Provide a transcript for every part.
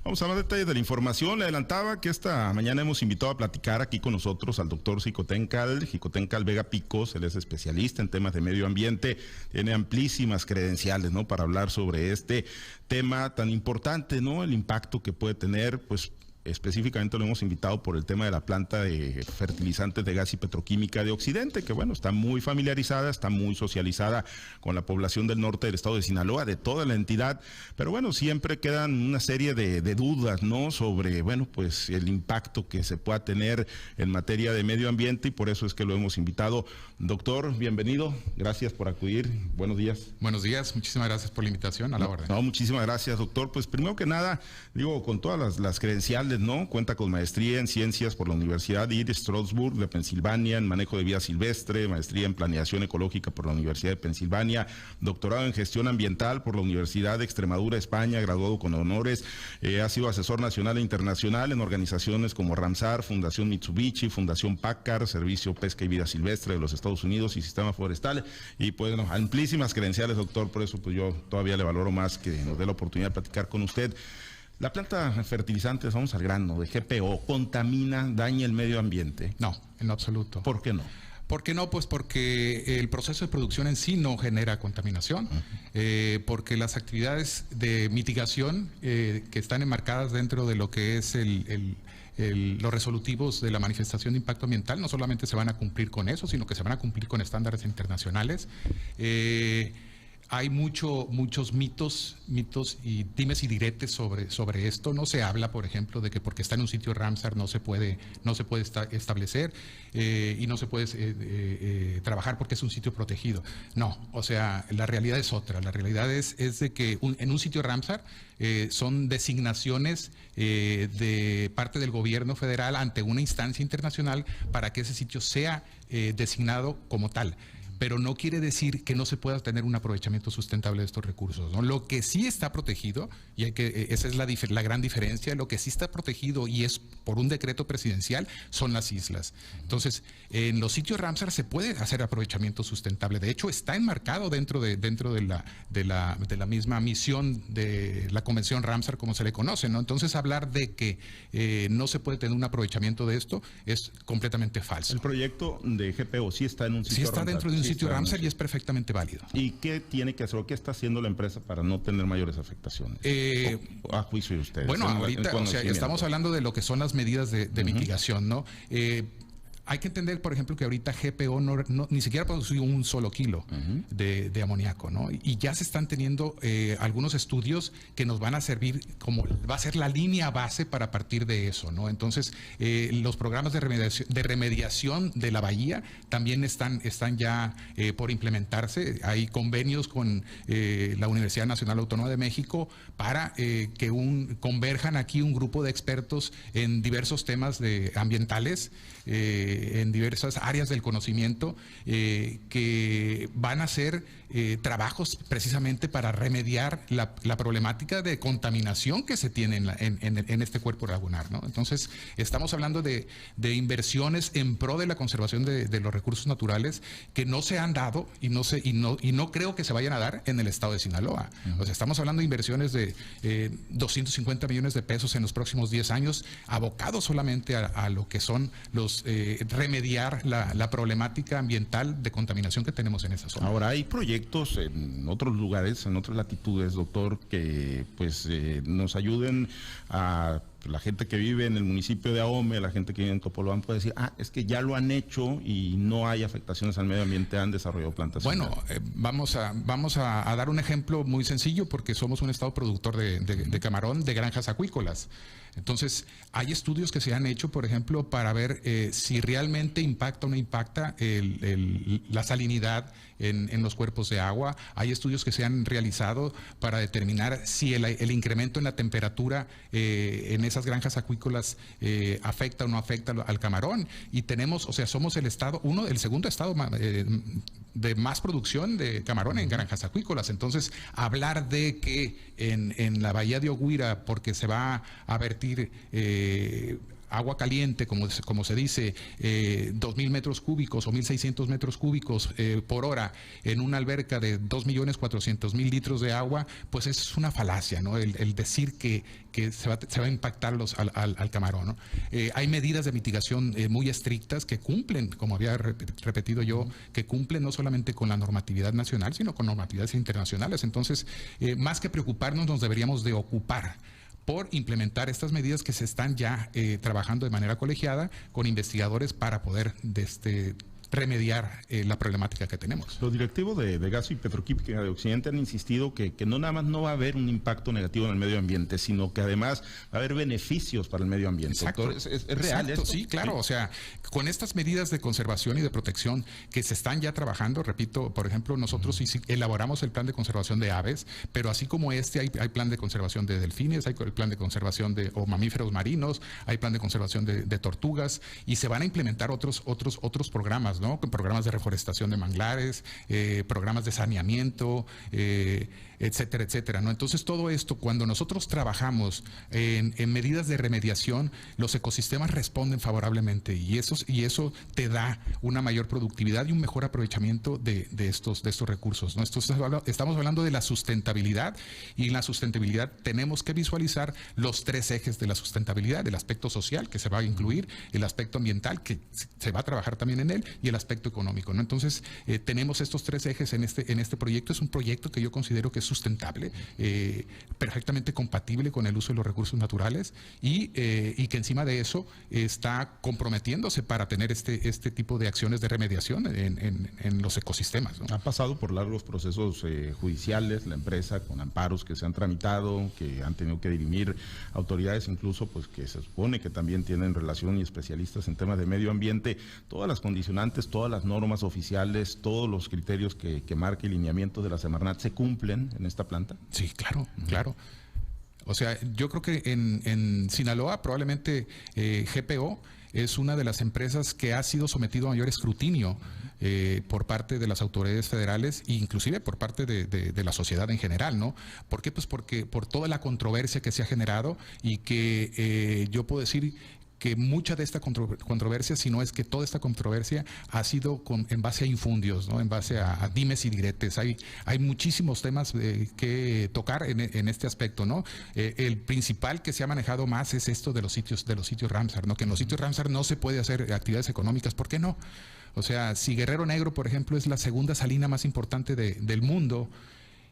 Vamos a más detalles de la información. Le adelantaba que esta mañana hemos invitado a platicar aquí con nosotros al doctor Xicoténcatl Vega Picos. Él es especialista en temas de medio ambiente, tiene amplísimas credenciales, ¿no?, para hablar sobre este tema tan importante, ¿no?, el impacto que puede tener, pues, específicamente lo hemos invitado por el tema de la planta de fertilizantes de gas y petroquímica de Occidente, que bueno, está muy familiarizada, está muy socializada con la población del norte del estado de Sinaloa, de toda la entidad, pero bueno, siempre quedan una serie de dudas, ¿no?, sobre, bueno, pues el impacto que se pueda tener en materia de medio ambiente, y por eso es que lo hemos invitado. Doctor, bienvenido, gracias por acudir, buenos días. Buenos días, muchísimas gracias por la invitación, a la orden. No, muchísimas gracias, doctor. Pues primero que nada, digo, con todas las credenciales, ¿no? Cuenta con maestría en ciencias por la Universidad de Strasbourg de Pensilvania, en manejo de vida silvestre, maestría en planeación ecológica por la Universidad de Pensilvania, doctorado en gestión ambiental por la Universidad de Extremadura, España, graduado con honores, ha sido asesor nacional e internacional en organizaciones como Ramsar, Fundación Mitsubishi, Fundación Packard, Servicio Pesca y Vida Silvestre de los Estados Unidos y Sistema Forestal, y pues bueno, amplísimas credenciales, doctor, por eso pues yo todavía le valoro más que nos dé la oportunidad de platicar con usted. La planta de fertilizantes, vamos al grano, de GPO, ¿contamina, daña el medio ambiente? No, en lo absoluto. ¿Por qué no? ¿Por qué no? Pues porque el proceso de producción en sí no genera contaminación, porque las actividades de mitigación que están enmarcadas dentro de lo que es los resolutivos de la manifestación de impacto ambiental no solamente se van a cumplir con eso, sino que se van a cumplir con estándares internacionales. Hay muchos mitos y dimes y diretes sobre esto. No se habla, por ejemplo, de que porque está en un sitio Ramsar no se puede establecer y no se puede trabajar porque es un sitio protegido. No, o sea, la realidad es otra. La realidad es de que en un sitio Ramsar son designaciones de parte del gobierno federal ante una instancia internacional para que ese sitio sea designado como tal. Pero no quiere decir que no se pueda tener un aprovechamiento sustentable de estos recursos, ¿no? Lo que sí está protegido, y esa es la gran diferencia, lo que sí está protegido y es por un decreto presidencial, son las islas. Entonces, en los sitios Ramsar se puede hacer aprovechamiento sustentable. De hecho, está enmarcado dentro de la misma misión de la Convención Ramsar, como se le conoce, ¿no? Entonces, hablar de que no se puede tener un aprovechamiento de esto es completamente falso. El proyecto de GPO sí está en un sitio sí está Ramsar. Dentro de un sitio Ramsar y es perfectamente válido. ¿Y qué tiene que hacer o qué está haciendo la empresa para no tener mayores afectaciones? A juicio de ustedes. Bueno, ahorita estamos hablando de lo que son las medidas de mitigación, ¿no? Hay que entender, por ejemplo, que ahorita GPO ni siquiera produce un solo kilo de amoníaco, ¿no? Y ya se están teniendo algunos estudios que nos van a servir como va a ser la línea base para partir de eso, ¿no? Entonces, los programas de remediación de la bahía también están ya por implementarse. Hay convenios con la Universidad Nacional Autónoma de México para que converjan aquí un grupo de expertos en diversos temas ambientales, en diversas áreas del conocimiento que van a hacer trabajos precisamente para remediar la problemática de contaminación que se tiene en este cuerpo lagunar, ¿no? Entonces, estamos hablando de inversiones en pro de la conservación de los recursos naturales que no se han dado y no creo que se vayan a dar en el estado de Sinaloa. O sea, estamos hablando de inversiones de 250 millones de pesos en los próximos 10 años, abocados solamente a lo que son los remediar la problemática ambiental de contaminación que tenemos en esa zona. Ahora, hay proyectos en otros lugares, en otras latitudes, doctor, que pues nos ayuden a la gente que vive en el municipio de Ahome, la gente que vive en Topolobampo, puede decir, es que ya lo han hecho y no hay afectaciones al medio ambiente, han desarrollado plantas. Bueno, vamos a dar un ejemplo muy sencillo porque somos un estado productor de camarón de granjas acuícolas. Entonces, hay estudios que se han hecho, por ejemplo, para ver si realmente impacta o no impacta la salinidad en los cuerpos de agua. Hay estudios que se han realizado para determinar si el incremento en la temperatura en esas granjas acuícolas afecta o no afecta al camarón. Y tenemos, o sea, somos el segundo estado de más producción de camarón en granjas acuícolas. Entonces, hablar de que en la bahía de Oguira, porque se va a vertir agua caliente, como se dice, 2.000 metros cúbicos o 1.600 metros cúbicos por hora en una alberca de 2.400.000 litros de agua, pues es una falacia, ¿no? El decir que se va a impactar al camarón, ¿no? Hay medidas de mitigación muy estrictas que cumplen, como había repetido yo, que cumplen no solamente con la normatividad nacional, sino con normatividades internacionales. Entonces, más que preocuparnos, nos deberíamos de ocupar por implementar estas medidas que se están ya trabajando de manera colegiada con investigadores para poder remediar la problemática que tenemos. Los directivos de Gas y Petroquímica de Occidente han insistido que no nada más no va a haber un impacto negativo en el medio ambiente, sino que además va a haber beneficios para el medio ambiente. Exacto. Doctor, ¿es real esto? Sí, claro. Sí. O sea, con estas medidas de conservación y de protección que se están ya trabajando, repito, por ejemplo, nosotros elaboramos el plan de conservación de aves, pero así como hay plan de conservación de delfines, hay el plan de conservación de mamíferos marinos, hay plan de conservación de tortugas, y se van a implementar otros programas, ¿no? Programas de reforestación de manglares, programas de saneamiento, etcétera, etcétera, ¿no? Entonces, todo esto, cuando nosotros trabajamos en medidas de remediación, los ecosistemas responden favorablemente y eso te da una mayor productividad y un mejor aprovechamiento de estos recursos, ¿no? Estamos hablando de la sustentabilidad, y en la sustentabilidad tenemos que visualizar los 3 ejes de la sustentabilidad: el aspecto social, que se va a incluir, el aspecto ambiental, que se va a trabajar también en él, y el aspecto económico, ¿no? Entonces, tenemos estos 3 ejes en este proyecto. Es un proyecto que yo considero que es sustentable, perfectamente compatible con el uso de los recursos naturales, y que encima de eso está comprometiéndose para tener este tipo de acciones de remediación en los ecosistemas, ¿no? Ha pasado por largos procesos judiciales la empresa, con amparos que se han tramitado, que han tenido que dirimir autoridades, incluso pues que se supone que también tienen relación y especialistas en temas de medio ambiente. Todas las condicionantes, todas las normas oficiales, todos los criterios que marca el lineamiento de la Semarnat, ¿se cumplen en esta planta? Sí, claro, claro. O sea, yo creo que en Sinaloa probablemente GPO es una de las empresas que ha sido sometido a mayor escrutinio por parte de las autoridades federales e inclusive por parte de la sociedad en general, ¿no? ¿Por qué? Pues porque por toda la controversia que se ha generado, y que yo puedo decir que mucha de esta controversia, si no es que toda esta controversia, ha sido en base a infundios, ¿no? En base a dimes y diretes. Hay muchísimos temas que tocar en este aspecto, ¿no? El principal que se ha manejado más es esto de los sitios Ramsar, ¿no? Que en los sitios Ramsar no se puede hacer actividades económicas. ¿Por qué no? O sea, si Guerrero Negro, por ejemplo, es la segunda salina más importante del mundo,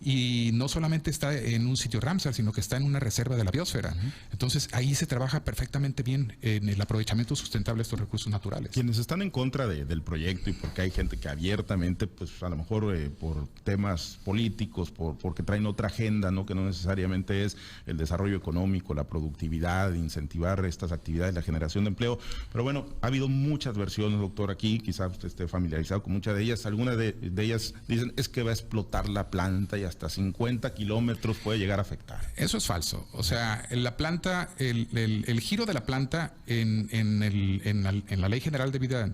y no solamente está en un sitio Ramsar, sino que está en una reserva de la biosfera. Entonces, ahí se trabaja perfectamente bien en el aprovechamiento sustentable de estos recursos naturales. Quienes están en contra del proyecto, y porque hay gente que abiertamente, pues a lo mejor por temas políticos, porque traen otra agenda, ¿no? Que no necesariamente es el desarrollo económico, la productividad, incentivar estas actividades, la generación de empleo. Pero bueno, ha habido muchas versiones, doctor, aquí, quizás usted esté familiarizado con muchas de ellas. Algunas de ellas dicen, es que va a explotar la planta y hasta 50 kilómetros puede llegar a afectar. Eso es falso. O sea, la planta, el giro de la planta en la Ley General de Vida,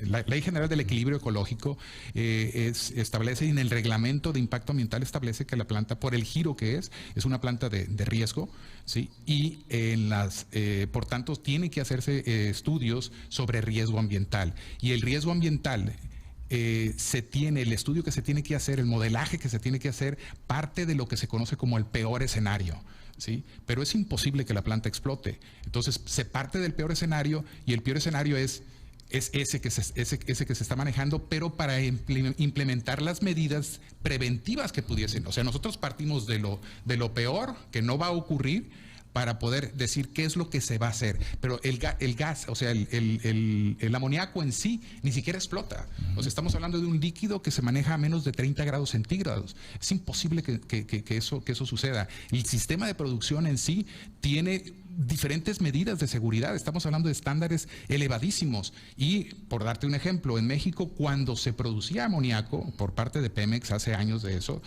la Ley General del Equilibrio Ecológico, establece, y en el reglamento de impacto ambiental establece que la planta, por el giro que es una planta de riesgo, ¿sí? Y por tanto tiene que hacerse estudios sobre riesgo ambiental. Y el riesgo ambiental, el estudio que se tiene que hacer, el modelaje que se tiene que hacer, parte de lo que se conoce como el peor escenario, ¿sí? Pero es imposible que la planta explote. Entonces, se parte del peor escenario, y el peor escenario es ese que se está manejando, pero para implementar las medidas preventivas que pudiesen. O sea, nosotros partimos de lo peor, que no va a ocurrir, para poder decir qué es lo que se va a hacer. Pero el gas, o sea, el amoníaco en sí ni siquiera explota. O sea, estamos hablando de un líquido que se maneja a menos de 30 grados centígrados. Es imposible que eso suceda. El sistema de producción en sí tiene diferentes medidas de seguridad. Estamos hablando de estándares elevadísimos. Y, por darte un ejemplo, en México, cuando se producía amoníaco por parte de Pemex, hace años de eso,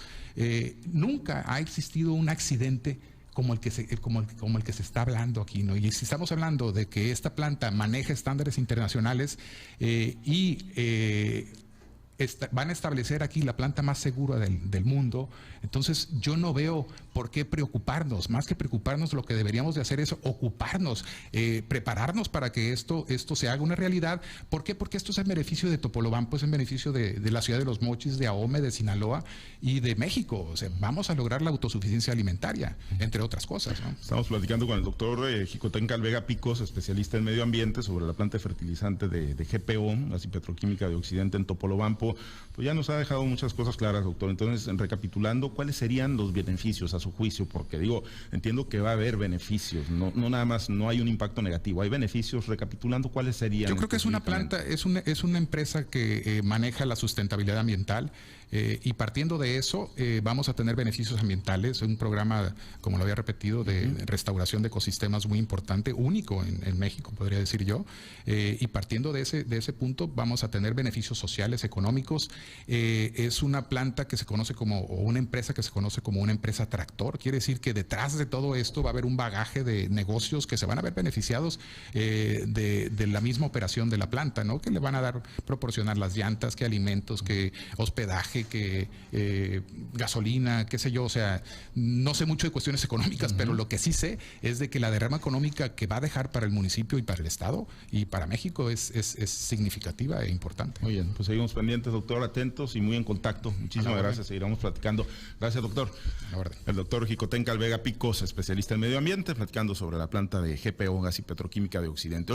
nunca ha existido un accidente como el que se está hablando aquí, ¿no? Y si estamos hablando de que esta planta maneja estándares internacionales, y van a establecer aquí la planta más segura del mundo. Entonces yo no veo por qué preocuparnos. Más que preocuparnos, lo que deberíamos de hacer es ocuparnos, prepararnos para que esto se haga una realidad. ¿Por qué? Porque esto es en beneficio de Topolobampo, es en beneficio de la ciudad de Los Mochis, de Ahome, de Sinaloa y de México. O sea, vamos a lograr la autosuficiencia alimentaria, entre otras cosas, ¿no? Estamos platicando con el doctor Xicoténcal Vega Picos, especialista en medio ambiente, sobre la planta de fertilizante de GPO, Gas y Petroquímica de Occidente en Topolobampo. Pues ya nos ha dejado muchas cosas claras, doctor. Entonces, recapitulando, ¿cuáles serían los beneficios a su juicio? Porque entiendo que va a haber beneficios, no nada más, no hay un impacto negativo, hay beneficios. Recapitulando, ¿cuáles serían? Yo creo que es una planta, es una empresa que maneja la sustentabilidad ambiental. Y partiendo de eso, vamos a tener beneficios ambientales. Un programa, como lo había repetido, de restauración de ecosistemas muy importante, único en México, podría decir yo. Y partiendo de ese punto, vamos a tener beneficios sociales, económicos. Es una planta que se conoce o una empresa que se conoce como una empresa tractor. Quiere decir que detrás de todo esto va a haber un bagaje de negocios que se van a ver beneficiados de la misma operación de la planta, ¿no? Que le van a proporcionar las llantas, que alimentos, que hospedaje, que gasolina, qué sé yo. O sea, no sé mucho de cuestiones económicas, pero lo que sí sé es de que la derrama económica que va a dejar para el municipio y para el estado y para México es significativa e importante. Muy bien, pues seguimos pendientes, doctor, atentos y muy en contacto. Muchísimas gracias, seguiremos platicando. Gracias, doctor. El doctor Xicoténcal Vega Picos, especialista en medio ambiente, platicando sobre la planta de GPO, Gas y Petroquímica de Occidente.